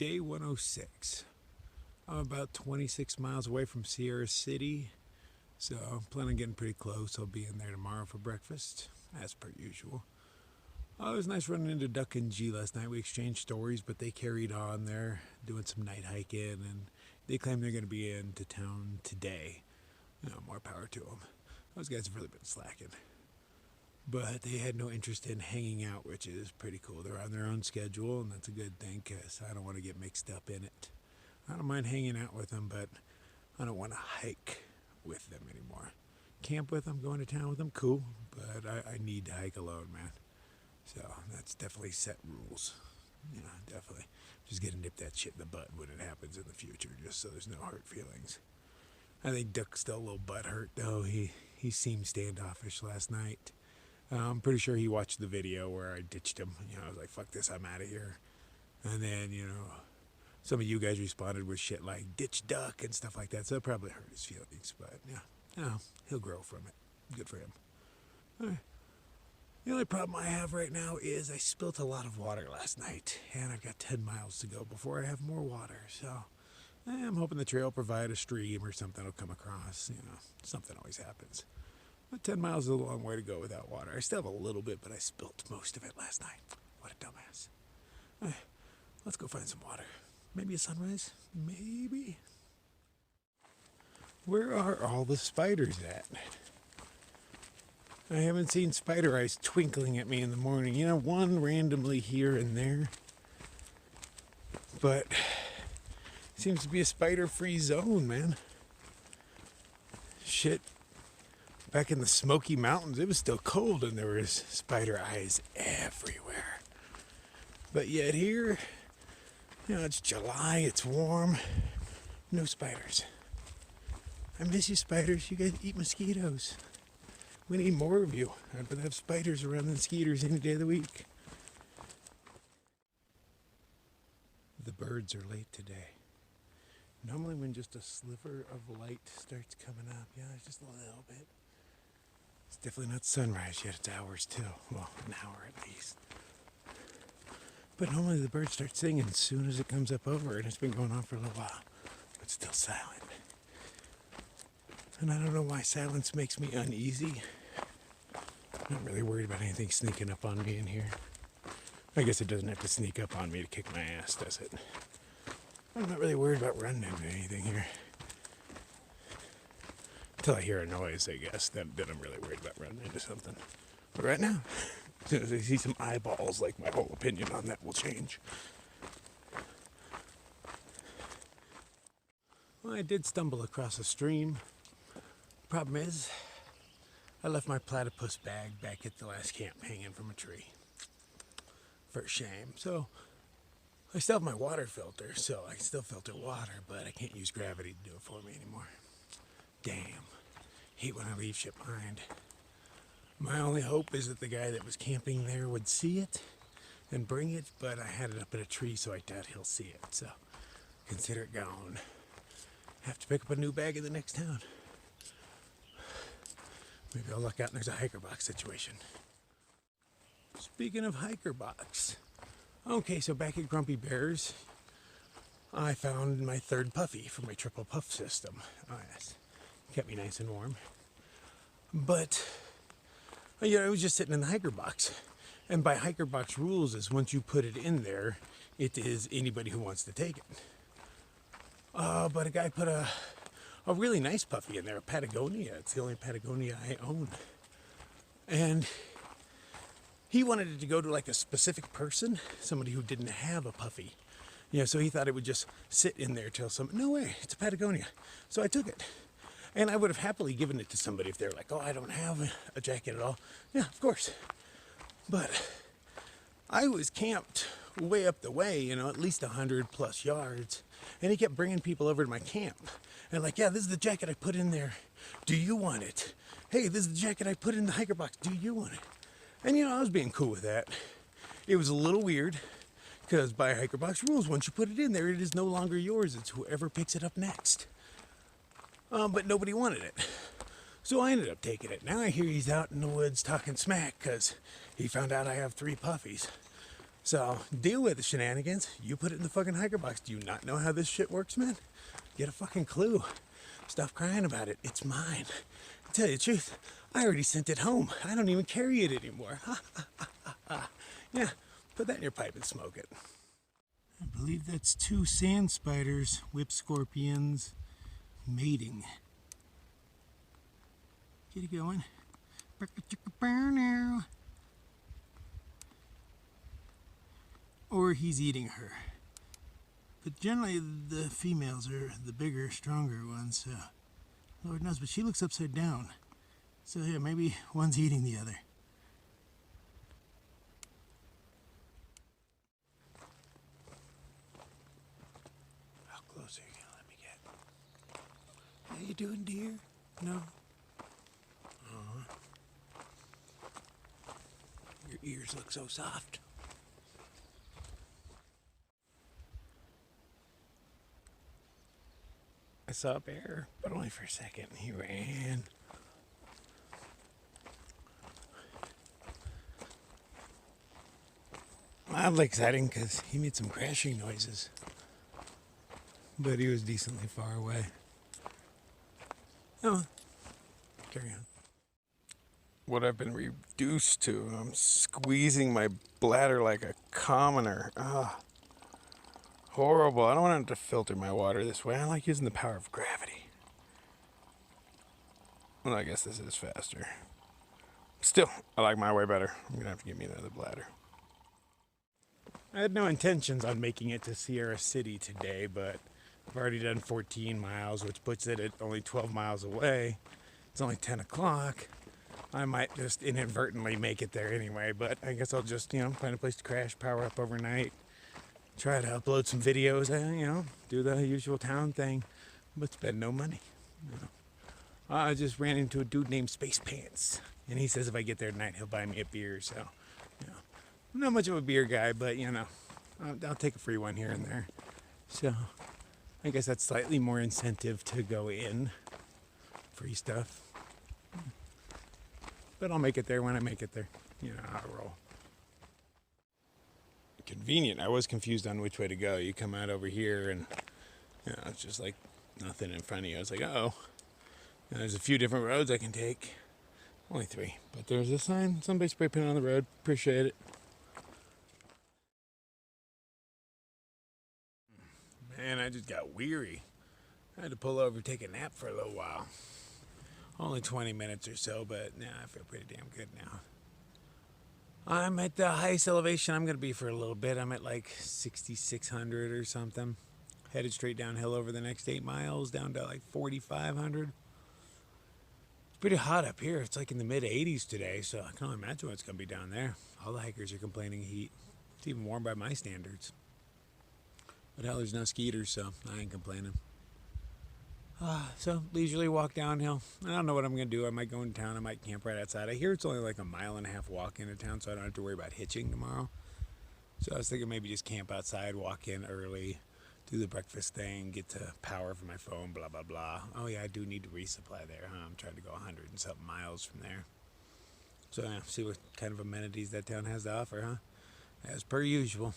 Day 106. I'm about 26 miles away from Sierra City, so I'm planning on getting pretty close. I'll be in there tomorrow for breakfast, as per usual. It was nice running into Duck and G last night. We exchanged stories, but they carried on there, doing some night hiking, and they claim they're going to be into town today. More power to them. Those guys have really been slacking. But they had no interest in hanging out, which is pretty cool. They're on their own schedule, and that's a good thing, because I don't want to get mixed up in it. I don't mind hanging out with them, but I don't want to hike with them anymore. Camp with them, going to town with them, cool, but I need to hike alone, man. So that's definitely set rules. Definitely. Just gonna nip that shit in the bud when it happens in the future, just so there's no hurt feelings. I think Duck's still a little butthurt, though. He seemed standoffish last night. I'm pretty sure he watched the video where I ditched him. I was like, fuck this, I'm out of here. And then, some of you guys responded with shit like ditch Duck and stuff like that, so it probably hurt his feelings. But, he'll grow from it. Good for him. All right. The only problem I have right now is I spilt a lot of water last night, and I've got 10 miles to go before I have more water. So I'm hoping the trail will provide a stream or something will come across. Something always happens. But 10 miles is a long way to go without water. I still have a little bit, but I spilt most of it last night. What a dumbass. All right, let's go find some water. Maybe a sunrise? Maybe. Where are all the spiders at? I haven't seen spider eyes twinkling at me in the morning. One randomly here and there. But it seems to be a spider-free zone, man. Shit. Back in the Smoky Mountains, it was still cold and there was spider eyes everywhere. But yet here, it's July, it's warm, no spiders. I miss you, spiders. You guys eat mosquitoes. We need more of you. I'd rather have spiders around than skeeters any day of the week. The birds are late today. Normally when just a sliver of light starts coming up, just a little bit. It's definitely not sunrise yet, it's hours till. Well, an hour at least. But normally the birds start singing as soon as it comes up over, and it's been going on for a little while. But still silent. And I don't know why silence makes me uneasy. I'm not really worried about anything sneaking up on me in here. I guess it doesn't have to sneak up on me to kick my ass, does it? I'm not really worried about running into anything here. Until I hear a noise, I guess. Then I'm really worried about running into something. But right now, as soon as I see some eyeballs, like my whole opinion on that will change. Well, I did stumble across a stream. Problem is, I left my platypus bag back at the last camp hanging from a tree. For shame. So, I still have my water filter, so I can still filter water, but I can't use gravity to do it for me anymore. Damn. Hate when I leave shit behind. My only hope is that the guy that was camping there would see it and bring it, but I had it up in a tree, so I doubt he'll see it. So, consider it gone. Have to pick up a new bag in the next town. Maybe I'll look out and there's a hiker box situation. Speaking of hiker box. Okay, so back at Grumpy Bears, I found my third puffy for my triple puff system. Oh yes, kept me nice and warm. But, I was just sitting in the hiker box. And by hiker box rules is once you put it in there, it is anybody who wants to take it. But a guy put a really nice puffy in there, a Patagonia. It's the only Patagonia I own. And he wanted it to go to like a specific person, somebody who didn't have a puffy. So he thought it would just sit in there till no way, it's a Patagonia. So I took it. And I would have happily given it to somebody if they were like, oh, I don't have a jacket at all. Yeah, of course. But I was camped way up the way, at least 100 plus yards. And he kept bringing people over to my camp. And like, yeah, this is the jacket I put in there. Do you want it? Hey, this is the jacket I put in the hiker box. Do you want it? And I was being cool with that. It was a little weird because by hiker box rules, once you put it in there, it is no longer yours. It's whoever picks it up next. But nobody wanted it. So I ended up taking it. Now I hear he's out in the woods talking smack because he found out I have 3 puffies. So deal with the shenanigans. You put it in the fucking hiker box. Do you not know how this shit works, man? Get a fucking clue. Stop crying about it. It's mine. To tell you the truth, I already sent it home. I don't even carry it anymore. Yeah, put that in your pipe and smoke it. I believe that's 2 sand spiders, whip scorpions, mating. Get it going. Or he's eating her. But generally the females are the bigger, stronger ones, so Lord knows, but she looks upside down. So yeah, maybe one's eating the other. How close are you gonna let me get? How you doing, dear? No? Your ears look so soft. I saw a bear, but only for a second. He ran. Mildly exciting because he made some crashing noises, but he was decently far away. Oh, carry on. What I've been reduced to, I'm squeezing my bladder like a commoner. Horrible. I don't want to filter my water this way. I like using the power of gravity. Well, I guess this is faster. Still, I like my way better. I'm going to have to get me another bladder. I had no intentions on making it to Sierra City today, but I've already done 14 miles, which puts it at only 12 miles away. It's only 10 o'clock. I might just inadvertently make it there anyway, but I guess I'll just, find a place to crash, power up overnight. Try to upload some videos, do the usual town thing, but spend no money. I just ran into a dude named Space Pants, and he says if I get there tonight, he'll buy me a beer. So, I'm not much of a beer guy, but I'll take a free one here and there. So, I guess that's slightly more incentive to go in. Free stuff. But I'll make it there when I make it there. I'll roll. Convenient. I was confused on which way to go. You come out over here and it's just like nothing in front of you. I was like, oh, there's a few different roads I can take. Only 3, but there's a sign. Somebody spray painted on the road. Appreciate it. Man, I just got weary. I had to pull over, take a nap for a little while. Only 20 minutes or so, but I feel pretty damn good now. I'm at the highest elevation I'm going to be for a little bit. I'm at like 6,600 or something. Headed straight downhill over the next 8 miles down to like 4,500. It's pretty hot up here. It's like in the mid 80s today, so I can only imagine what's going to be down there. All the hikers are complaining heat. It's even warm by my standards. But hell, there's no skeeters, so I ain't complaining. So leisurely walk downhill. I don't know what I'm going to do. I might go into town. I might camp right outside. I hear it's only like a 1.5 mile walk into town, so I don't have to worry about hitching tomorrow. So I was thinking maybe just camp outside, walk in early, do the breakfast thing, get to power for my phone, blah, blah, blah. Oh yeah, I do need to resupply there, huh? I'm trying to go 100 and something miles from there. So see what kind of amenities that town has to offer, huh? As per usual.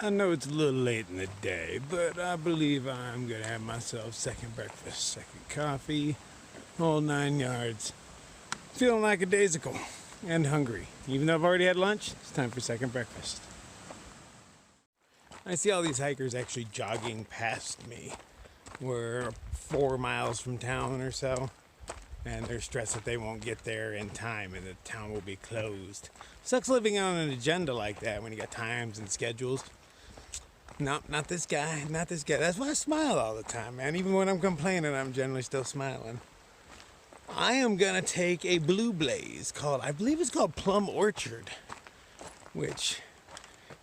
I know it's a little late in the day, but I believe I'm going to have myself second breakfast, second coffee, whole 9 yards. Feeling lackadaisical and hungry. Even though I've already had lunch, it's time for second breakfast. I see all these hikers actually jogging past me. We're 4 miles from town or so. and they're stressed that they won't get there in time and the town will be closed. Sucks living on an agenda like that when you got times and schedules. No, not this guy, not this guy. That's why I smile all the time, man. Even when I'm complaining, I'm generally still smiling. I am gonna take a Blue Blaze called, I believe it's called Plum Orchard, which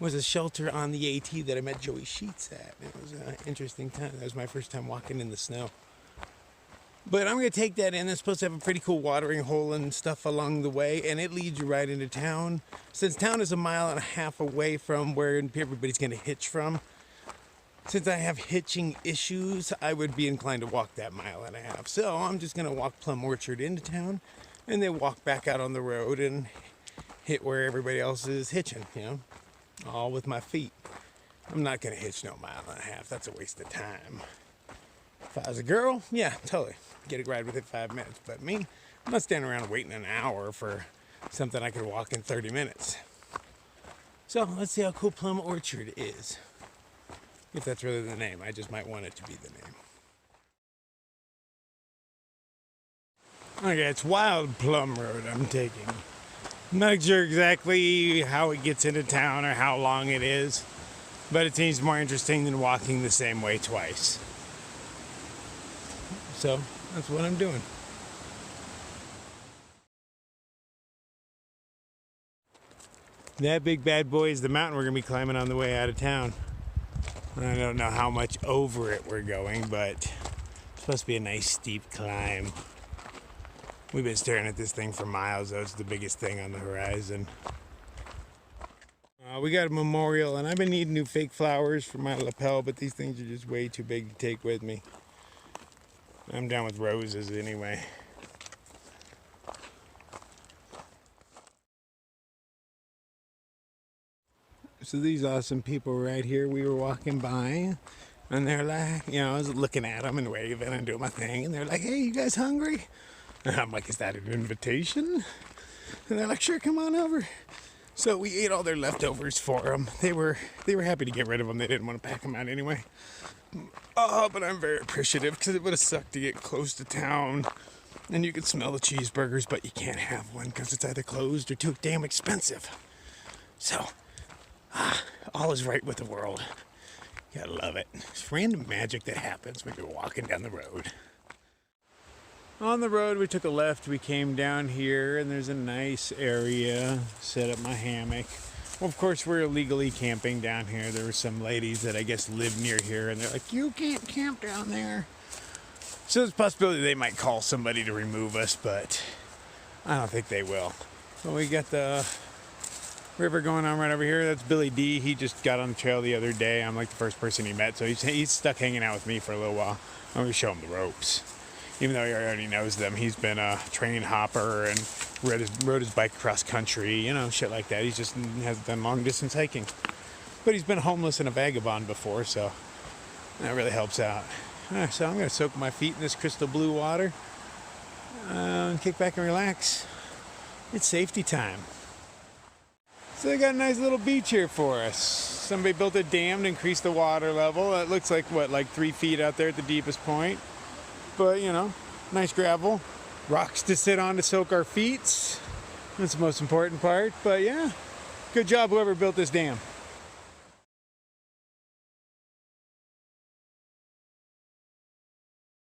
was a shelter on the AT that I met Joey Sheets at. It was an interesting time. That was my first time walking in the snow. But I'm going to take that in. It's supposed to have a pretty cool watering hole and stuff along the way, and it leads you right into town. Since town is 1.5 miles away from where everybody's going to hitch from, since I have hitching issues, I would be inclined to walk that 1.5 miles. So I'm just going to walk Plum Orchard into town, and then walk back out on the road and hit where everybody else is hitching, you know, all with my feet. I'm not going to hitch no 1.5 miles. That's a waste of time. If I was a girl, yeah, totally. Get a ride within 5 minutes. But me, I'm not standing around waiting an hour for something I could walk in 30 minutes. So let's see how cool Plum Orchard is. If that's really the name. I just might want it to be the name. Okay, it's Wild Plum Road I'm taking. I'm not sure exactly how it gets into town or how long it is, but it seems more interesting than walking the same way twice. So that's what I'm doing. That big bad boy is the mountain we're going to be climbing on the way out of town. I don't know how much over it we're going, but it's supposed to be a nice steep climb. We've been staring at this thing for miles, though. It's the biggest thing on the horizon. We got a memorial, and I've been needing new fake flowers for my lapel, but these things are just way too big to take with me. I'm down with roses anyway. So these awesome people right here, we were walking by, and they're like, you know, I was looking at them and waving and doing my thing, and they're like, hey, you guys hungry? And I'm like, is that an invitation? And they're like, sure, come on over. So we ate all their leftovers for them. They were happy to get rid of them. They didn't want to pack them out anyway. Oh, but I'm very appreciative because it would have sucked to get close to town and you could smell the cheeseburgers, but you can't have one because it's either closed or too damn expensive. So, all is right with the world. You gotta love it. It's random magic that happens when you're walking down the road. On the road, we took a left. We came down here, and there's a nice area. Set up my hammock. Well, of course, we're illegally camping down here. There were some ladies that I guess live near here, and they're like, you can't camp down there. So there's a possibility they might call somebody to remove us, but I don't think they will. Well, we got the river going on right over here. That's Billy D. He just got on the trail the other day. I'm like the first person he met, so he's stuck hanging out with me for a little while. I'm going to show him the ropes. Even though he already knows them, he's been a train hopper and rode his bike across country, you know, shit like that. He just hasn't done long distance hiking. But he's been homeless and a vagabond before, so that really helps out. So I'm going to soak my feet in this crystal blue water and kick back and relax. It's safety time. So they got a nice little beach here for us. Somebody built a dam to increase the water level. It looks like, what, like 3 feet out there at the deepest point. But, you know, nice gravel. Rocks to sit on to soak our feet. That's the most important part. But, yeah, good job whoever built this dam.